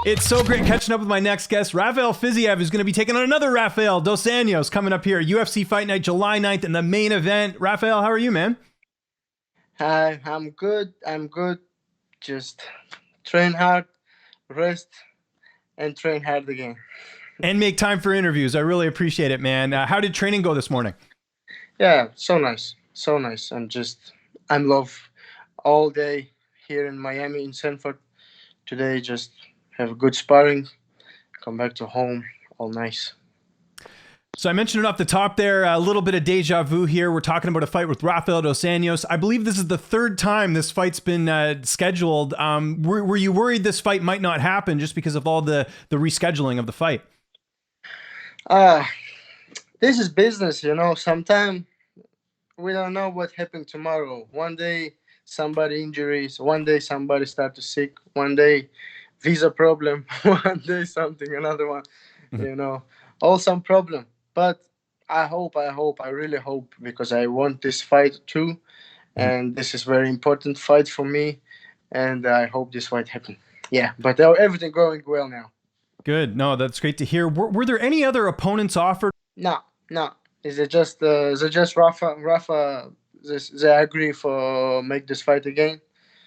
It's so great catching up with my next guest, Rafael Fiziev, who's going to be taking on another Rafael Dos Anjos coming up here. UFC Fight Night, July 9th, in the main event. Rafael, how are you, man? Hi, I'm good. I'm good. Just train hard, rest, and train hard again. And make time for interviews. I really appreciate it, man. How did training go this morning? Yeah, so nice. So nice. I'm love all day here in Miami, in Sanford. Today, just have a good sparring, come back to home, all nice. So I mentioned it off the top there, a little bit of deja vu here. We're talking about a fight with Rafael Dos Anjos. I believe this is the third time this fight's been scheduled. Were you worried this fight might not happen just because of all the rescheduling of the fight? This is business, you know. Sometimes we don't know what happened tomorrow. One day, somebody injuries. One day, somebody start to sick. One day, visa problem. One day, something, another one. You know, all some problem. But I really hope, because I want this fight too, and this is very important fight for me, and I hope this fight happen. Yeah, but everything going well now. Good. No, that's great to hear. Were there any other opponents offered? No. Is it just Rafa? They agree for make this fight again.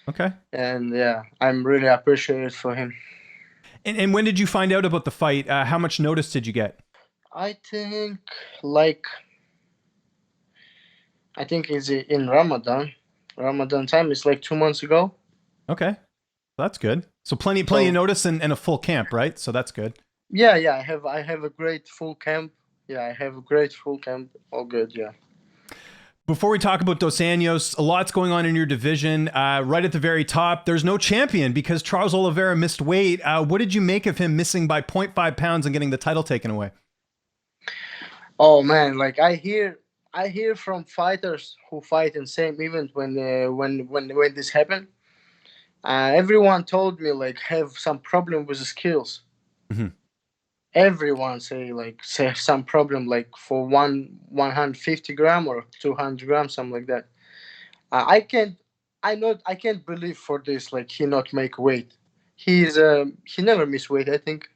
Okay. And yeah, I'm really appreciated for him. And when did you find out about the fight? How much notice did you get? I think it's in Ramadan time. It's like 2 months ago. Okay, that's good. So plenty of notice and a full camp, right? So that's good. Yeah. I have a great full camp. Yeah, I have a great full camp. All good. Yeah. Before we talk about Dos Anjos, a lot's going on in your division. Right at the very top, there's no champion because Charles Oliveira missed weight. What did you make of him missing by 0.5 pounds and getting the title taken away? Oh man, like I hear from fighters who fight in same event when this happened. Everyone told me like have some problem with the skills. Mm-hmm. Everyone say some problem like for 150 gram or 200 grams, something like that. I can't believe for this like he not make weight. He never miss weight, I think.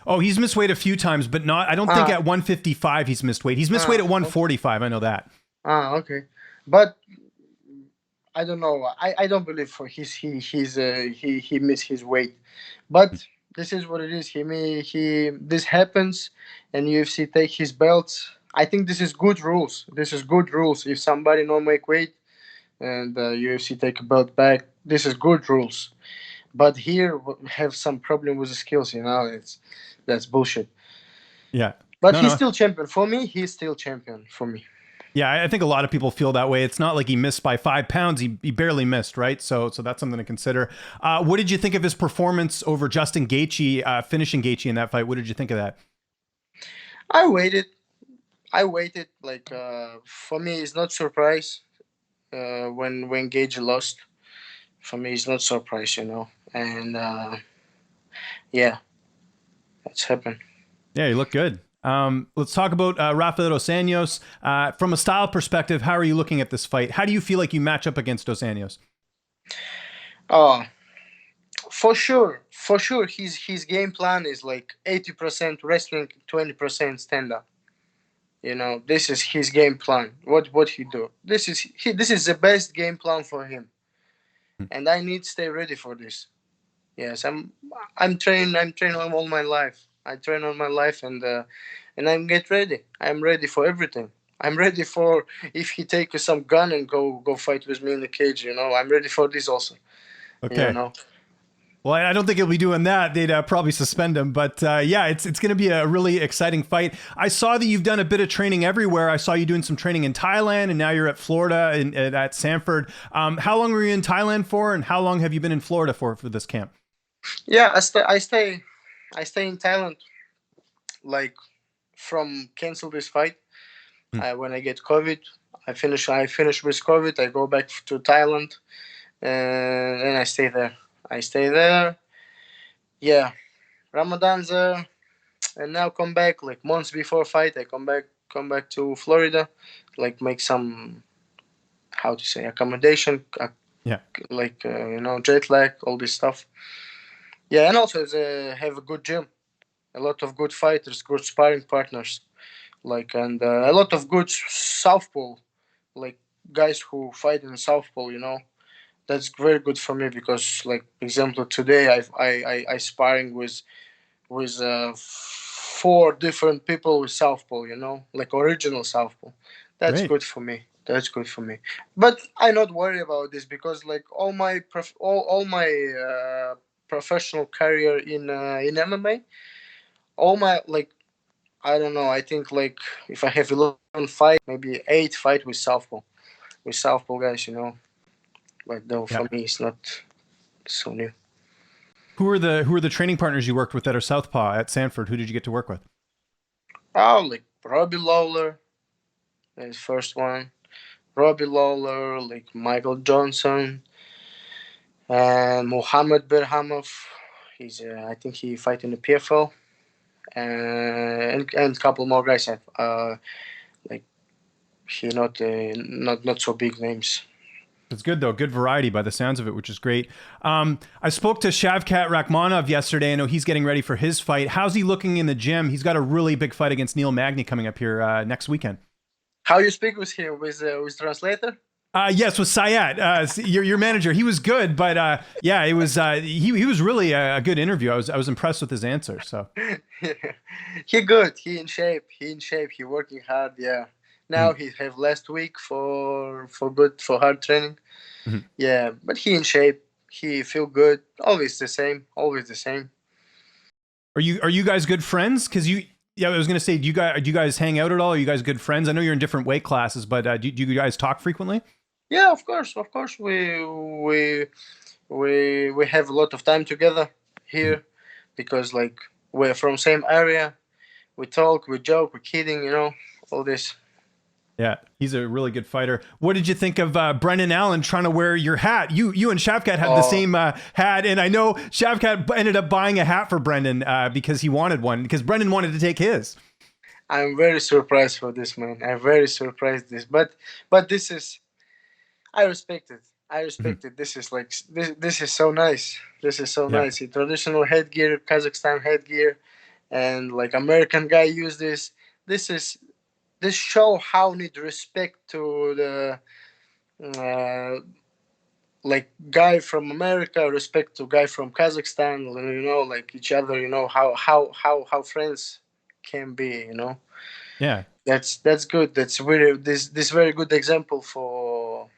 Oh, he's missed weight a few times, but not. I don't think at 155 he's missed weight. He's missed weight at 145. I know that. Okay, but I don't know. I don't believe for he missed his weight, but this is what it is. This happens, and UFC take his belts. I think this is good rules. This is good rules. If somebody not make weight, and UFC take a belt back, this is good rules. But here have some problem with the skills. You know, that's bullshit. Yeah. But he's still champion for me. He's still champion for me. Yeah, I think a lot of people feel that way. It's not like he missed by 5 pounds. He barely missed, right? So that's something to consider. What did you think of his performance over Justin Gaethje, finishing Gaethje in that fight? What did you think of that? I waited. Like for me, it's not surprise when Gaethje lost. For me, it's not surprise, you know. And yeah, that's happened. Yeah, he looked good. Let's talk about Rafael Dos Anjos. From a style perspective, how are you looking at this fight? How do you feel like you match up against Dos Anjos? For sure. His game plan is like 80% wrestling, 20% stand up. You know, this is his game plan. What he do? This is the best game plan for him, and I need to stay ready for this. Yes, I'm training all my life. I train all my life, and I'm get ready. I'm ready for everything. I'm ready for if he take some gun and go fight with me in the cage. You know, I'm ready for this also. Okay. You know. Well, I don't think he'll be doing that. They'd probably suspend him. But yeah, it's going to be a really exciting fight. I saw that you've done a bit of training everywhere. I saw you doing some training in Thailand, and now you're at Florida and at Sanford. How long were you in Thailand for, and how long have you been in Florida for this camp? Yeah, I stay in Thailand. Like from cancel this fight. When I get COVID, I finish with COVID. I go back to Thailand, and I stay there. Yeah, Ramadan's there, and now come back like months before fight. I come back to Florida, like make some accommodation. Yeah, like you know, jet lag, all this stuff. Yeah, and also they have a good gym, a lot of good fighters, good sparring partners, like, and a lot of good southpaw, like guys who fight in southpaw. That's very good for me because, like, example, today I sparring with 4 different people with southpaw. Like original southpaw. That's Great. good for me. That's good for me. But I not worry about this because, like, all my professional career in MMA, all my, like, I don't know. I think, like, if I have 11 fight, maybe 8 fight with southpaw guys. But though Yeah. for me it's not so new. Who are the training partners you worked with that are Southpaw at Sanford? Who did you get to work with? Oh, like Robbie Lawler, is first one. Robbie Lawler, like Michael Johnson, and Mohammed Berhamov. He's I think he fight in the PFL, and a couple more guys have like he not so big names. It's good though, good variety by the sounds of it, which is great. I spoke to Shavkat Rakhmonov yesterday. I know he's getting ready for his fight. How's he looking in the gym? He's got a really big fight against Neil Magny coming up here next weekend. How you speak with him with translator? Yes, with Sayat, your manager. He was good, but yeah, it was he was really a good interview. I was impressed with his answer. So He good. He in shape. He working hard. Yeah. Now he have last week for hard training. Mhm. Yeah, but he in shape. He feel good. Always the same. Always the same. Are you guys good friends? Because yeah, I was gonna say, do you guys hang out at all? Are you guys good friends? I know you're in different weight classes, but do you guys talk frequently? Yeah, of course, of course. We have a lot of time together Mhm. here because, like, we're from same area. We talk, we joke, we're kidding. All this. Yeah, he's a really good fighter. What did you think of Brendan Allen trying to wear your hat? You and Shavkat have the Oh, same hat, and I know Shavkat ended up buying a hat for Brendan because he wanted one because Brendan wanted to take his. I'm very surprised for this, man. I'm very surprised this, but this is, I respect it. I Mhm. respect it. This is like this is so nice. This is so Yeah, nice. The traditional headgear, Kazakhstan headgear, and like American guy use this. This is this show how need respect to the uh, like guy from America, respect to guy from Kazakhstan. Like each other. How friends can be. yeah. That's good. That's very this very good example for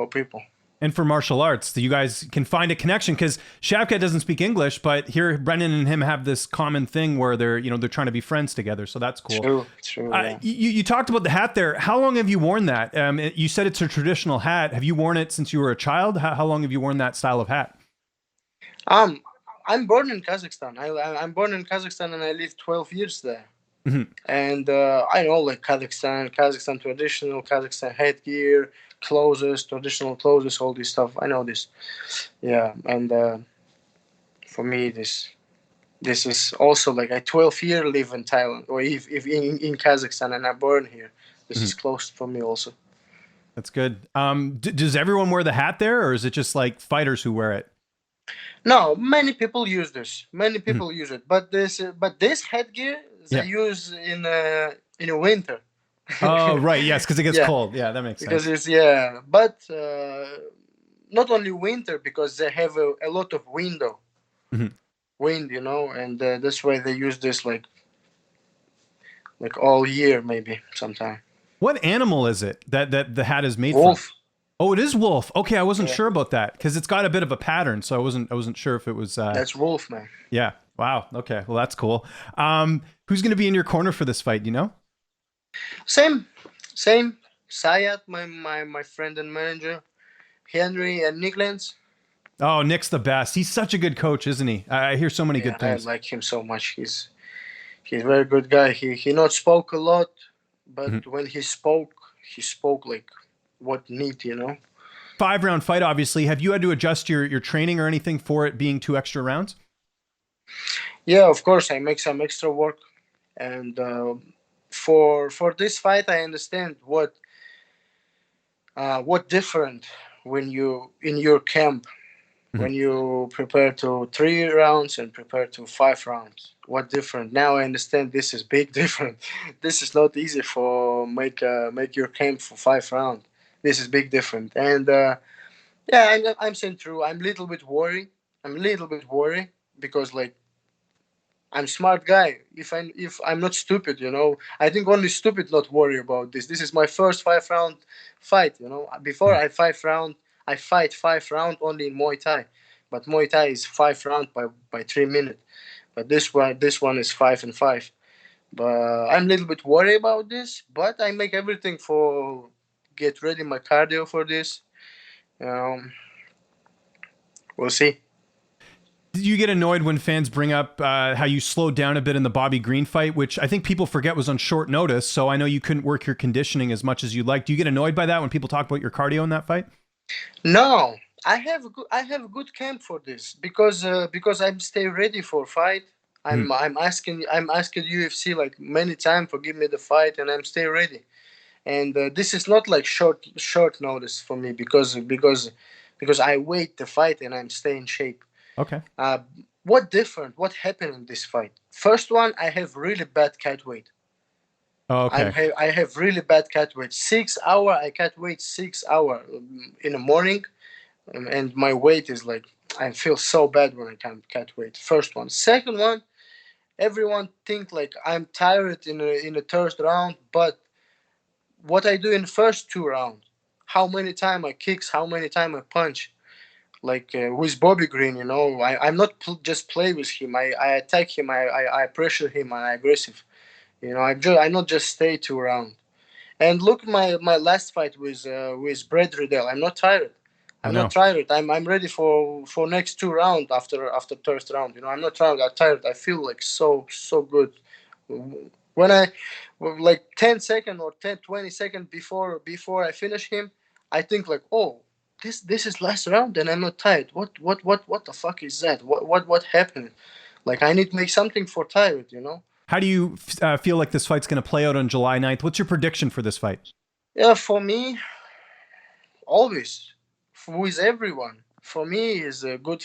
people. And for martial arts, that you guys can find a connection because Shavkat doesn't speak English, but here Brendan and him have this common thing where they're trying to be friends together. So that's cool. True, yeah. You talked about the hat there. How long have you worn that? You said it's a traditional hat. Have you worn it since you were a child? How long have you worn that style of hat? Um, I'm born in Kazakhstan. I'm born in Kazakhstan and I lived 12 years there. Mhm. And I know, like, Kazakhstan traditional, Kazakhstan headgear, clothes, traditional clothes, all this stuff. I know this. Yeah, and for me, this is also like I 12 year live in Thailand or if in Kazakhstan and I'm born here. This Mhm. is close for me also. That's good. Does everyone wear the hat there, or is it just like fighters who wear it? No, many people use this. Many Mhm. people use it, but this headgear they Yeah. use in the winter. Oh, right. Yes, because it gets Yeah, cold. Yeah, that makes because sense. it's, yeah, but not only winter because they have a lot of Mhm. wind, and that's why they use this like all year maybe sometime. What animal is it that the hat is made from? Wolf. Oh, it is wolf. Okay, I wasn't Yeah, sure about that because it's got a bit of a pattern, so I wasn't sure if it was. that's wolf, man. Yeah. Wow. Okay. Well, that's cool. Who's going to be in your corner for this fight? Do you know? Same, same. Sayat, my friend and manager, Henry and Nicklands. Oh, Nick's the best. He's such a good coach, isn't he? I hear so many Yeah, good I things. like him so much. He's a very good guy. He not spoke a lot, but Mhm. when he spoke like what need. 5 round fight, obviously. Have you had to adjust your training or anything for it being 2 extra rounds? Yeah, of course I make some extra work, and for this fight I understand what different when you in your camp. when you prepare to 3 rounds and prepare to 5 rounds. What different? Now I understand this is big different. This is not easy for make your camp for 5 rounds. This is big different. And yeah, I'm saying true. I'm a little bit worried. I'm a little bit worried because like I'm smart guy. If I'm not stupid, I think only stupid not worry about this. This is my first 5 round fight. Before I fight 5 round only in Muay Thai, but Muay Thai is 5 round by 3 minutes. But this one is 5 and 5. But I'm a little bit worried about this. But I make everything for get ready my cardio for this. Um, we'll see. Did you get annoyed when fans bring up how you slowed down a bit in the Bobby Green fight, which I think people forget was on short notice? So I know you couldn't work your conditioning as much as you'd like. Do you get annoyed by that when people talk about your cardio in that fight? No, I have a good camp for this because I'm stay ready for fight. Hmm. I'm asking UFC like many times for give me the fight and I'm stay ready. And this is not like short notice for me because I wait the fight and I'm stay in shape. Okay. Uh, what different? What happened in this fight? First one, I have really bad cat weight. Oh, okay. I have really bad cat weight. 6 hour I cat weight 6 hour in the morning, and my weight is like I feel so bad when I can't cat weight. First one. Second one, everyone think like I'm tired in the third round, but what I do in the first 2 rounds, how many time I kicks, how many time I punch, like with Bobby Green, I'm not just play with him. I attack him. I pressure him. I aggressive. I not just stay 2 rounds. And look, my last fight with Brad Riddell. I'm not tired. I I'm not know. tired. I'm ready for next 2 rounds after third round. I'm not tired. I'm tired. I feel like so good. When I like 10 second or 10 20 second before I finish him, I think like, oh, this is last round and I'm not tired. What the fuck is that? What happened? Like I need to make something for tired. How do you feel like this fight's going to play out on July 9th? What's your prediction for this fight? Yeah, for me, always with everyone. For me, is a good.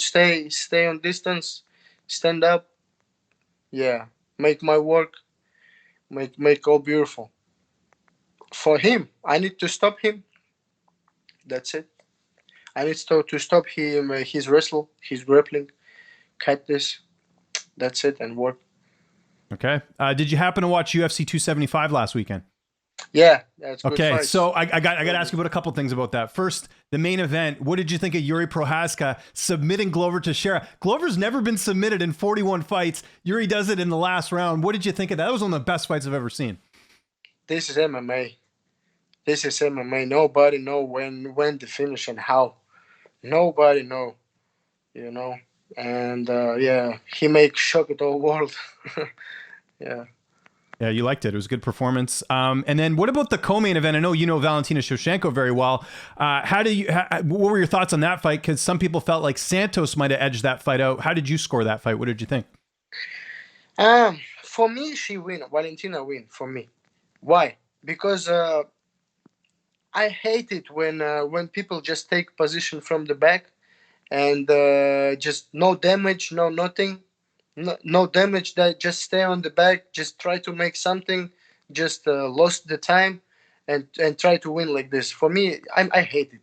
Stay on distance, stand up. Yeah, make my work, make all beautiful. For him, I need to stop him. That's it. I need to stop him. His wrestle, his grappling. Cut this. That's it, and work. Okay. Did you happen to watch UFC 275 last weekend? Yeah, that's good Okay, fights. so I got to ask you about a couple things about that. First, the main event. What did you think of Yuri Prochazka submitting Glover Teixeira? Glover's never been submitted in 41 fights. Yuri does it in the last round. What did you think of that? That was one of the best fights I've ever seen. This is MMA. This is MMA. Nobody know when to finish and how. Nobody know. You know. And yeah, he makes shock at the whole world. Yeah. Yeah, you liked it. It was a good performance. And then what about the co-main event? I know you know Valentina Shevchenko very well. What were your thoughts on that fight? Because some people felt like Santos might have edged that fight out. How did you score that fight? What did you think? For me, she win. Valentina win for me. Why? Because I hate it when people just take position from the back and just no damage, no nothing, no damage. That just stay on the back, just try to make something, just lost the time, and try to win like this. For me, I hate it.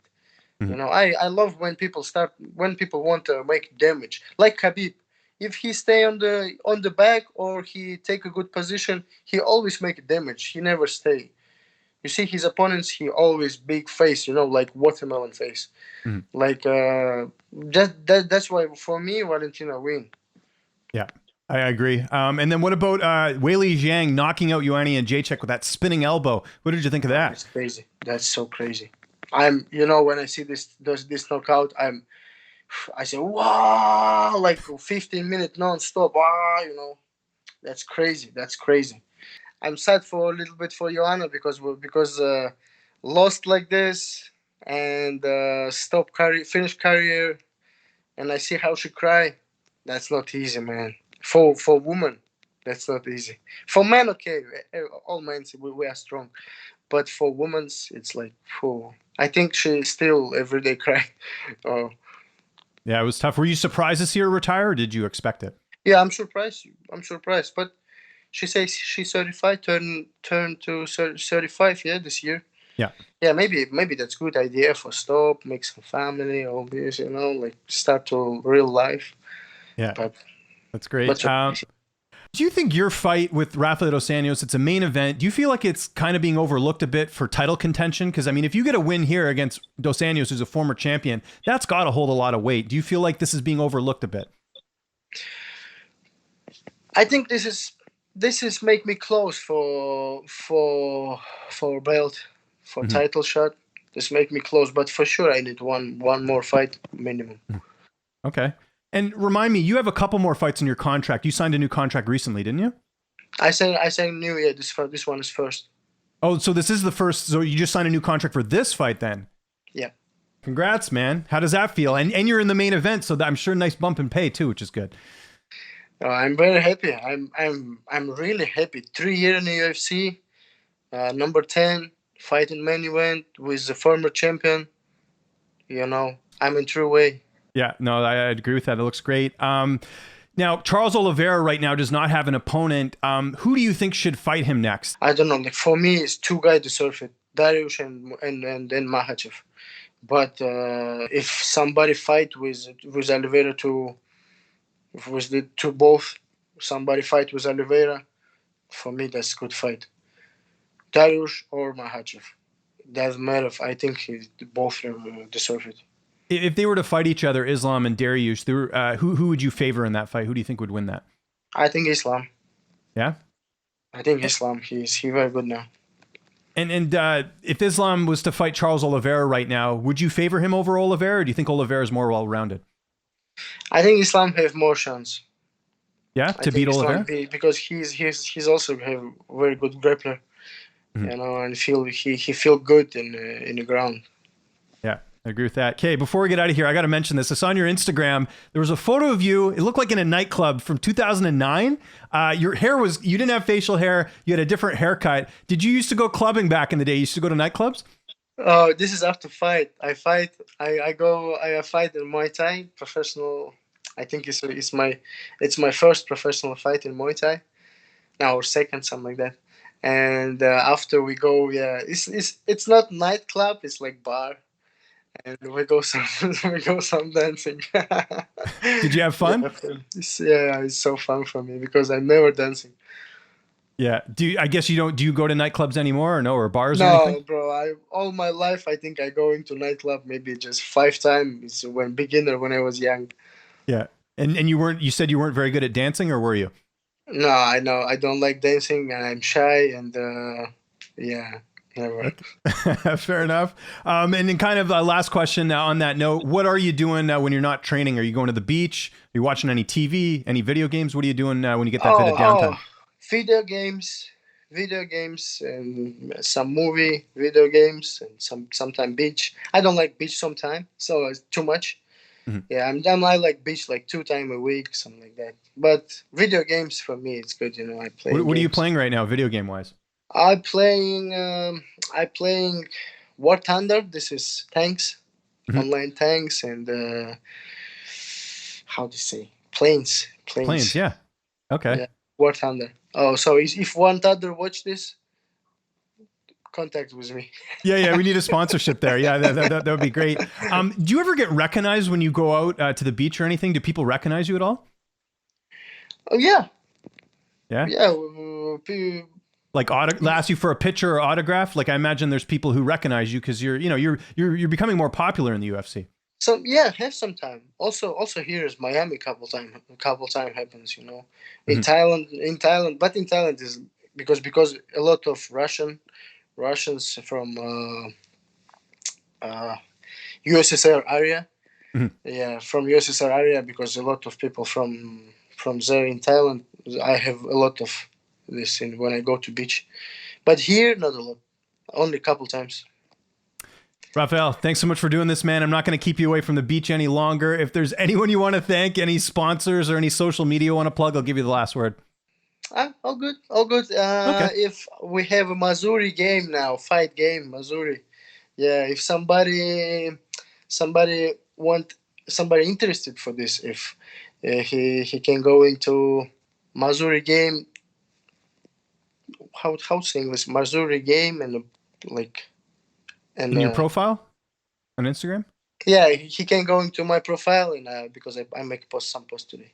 Mhm. I love when people want to make damage, like Khabib. If he stay on the back or he take a good position, he always make damage. He never stay. You see his opponents, he always big face, like watermelon face. Mhm. Like that's why for me Valentina win. Yeah, I agree. And then what about Weili Zhang knocking out Joanna Jedrzejczyk with that spinning elbow? What did you think of that? That's crazy. That's so crazy. When I see this knockout, I say wow, like 15 minute non-stop. Wow. That's crazy. That's crazy. I'm sad for a little bit for Joanna because lost like this and finish career, and I see how she cry. That's not easy, man. For women, that's not easy. For men, okay, all men we are strong, but for women's, it's like, I think she still every day cry. Oh, Yeah, it was tough. Were you surprised to see her retire, or did you expect it? Yeah, I'm surprised. I'm surprised. But she says she's 35, turn to 35. Yeah, this year. Yeah. Yeah, maybe that's good idea for stop, make some family, all this, like start to real life. Yeah, But that's great. Do you think your fight with Rafael dos Anjos, it's a main event, do you feel like it's kind of being overlooked a bit for title contention? Because, I mean, if you get a win here against dos Anjos, who's a former champion, that's got to hold a lot of weight. Do you feel like this is being overlooked a bit? I think this is make me close for belt, for title shot. This make me close, but for sure I need one more fight minimum. Okay. And remind me, you have a couple more fights in your contract. You signed a new contract recently, didn't you? I signed new. Yeah, this one is first. Oh, so this is the first. So you just signed a new contract for this fight then? Yeah. Congrats, man. How does that feel? And you're in the main event, so I'm sure nice bump in pay too, which is good. I'm very happy. I'm really happy. 3 years in the UFC, number 10, fighting main event with the former champion. I'm in true way. Yeah, no, I agree with that. It looks great. Now, Charles Oliveira right now does not have an opponent. Who do you think should fight him next? I don't know. Like for me, it's two guys deserve it: Dariush and then Makhachev. But if somebody fight with Oliveira somebody fight with Oliveira, for me that's a good fight. Dariush or Makhachev, doesn't matter. I think both deserve it. If they were to fight each other, Islam and Dariush, who would you favor in that fight? Who do you think would win that? I think Islam. Yeah? I think Islam. He's very good now. And if Islam was to fight Charles Oliveira right now, would you favor him over Oliveira, or do you think Oliveira is more well-rounded? I think Islam have more chance. Yeah, to beat Oliveira? Because he's also a very good grappler. And he feel good in the ground. Yeah. I agree with that. Okay, before we get out of here, I got to mention this. I saw on your Instagram, there was a photo of you. It looked like in a nightclub from 2009. Your hair you didn't have facial hair. You had a different haircut. Did you used to go clubbing back in the day? You used to go to nightclubs? Oh, this is after fight. I fight in Muay Thai, professional. I think it's my first professional fight in Muay Thai. Now, or second, something like that. And after we go, it's not nightclub, it's like bar. And we go some dancing. Did you have fun? Yeah, it's so fun for me because I'm never dancing. Yeah. Do you go to nightclubs anymore or bars or anything? No, bro. All my life I think I go into nightclub maybe just 5 times when I was young. Yeah. And you said you weren't very good at dancing, or were you? No, I know I don't like dancing and I'm shy and yeah. Never. Fair enough. And then kind of a last question on that note, what are you doing when you're not training? Are you going to the beach? Are you watching any TV, any video games? What are you doing when you get that bit of downtime? Video games and some movie, video games and sometimes beach. I don't like beach sometimes, so it's too much. Mm-hmm. Yeah, I like beach like 2 times a week, something like that. But video games for me, it's good. I play. What are you playing right now, video game wise? I playing War Thunder. This is tanks, online tanks, and how to say planes. Yeah. Okay. Yeah, War Thunder. Oh, so if War Thunder watch this, contact with me. Yeah, we need a sponsorship there. Yeah, that would be great. Do you ever get recognized when you go out to the beach or anything? Do people recognize you at all? Oh yeah. Yeah. Yeah. Like ask you for a picture or autograph. Like I imagine there's people who recognize you because you're becoming more popular in the UFC. So yeah, have some time. Also here is Miami. Couple time happens. In Thailand, but in Thailand is because a lot of Russians from USSR area. Mm-hmm. Yeah, from USSR area because a lot of people from there in Thailand. I have a lot of this when I go to beach, but here not a lot, only a couple times. Rafael, thanks so much for doing this, man. I'm not going to keep you away from the beach any longer. If there's anyone you want to thank, any sponsors or any social media you want to plug, I'll give you the last word. All good. Okay. If we have a Missouri game now, fight game, Missouri. Yeah, if somebody want somebody interested for this, if he can go into Missouri game, how saying this, Missouri game, and like, and In your profile on Instagram? yeah, he can go into my profile, and because I make some post today.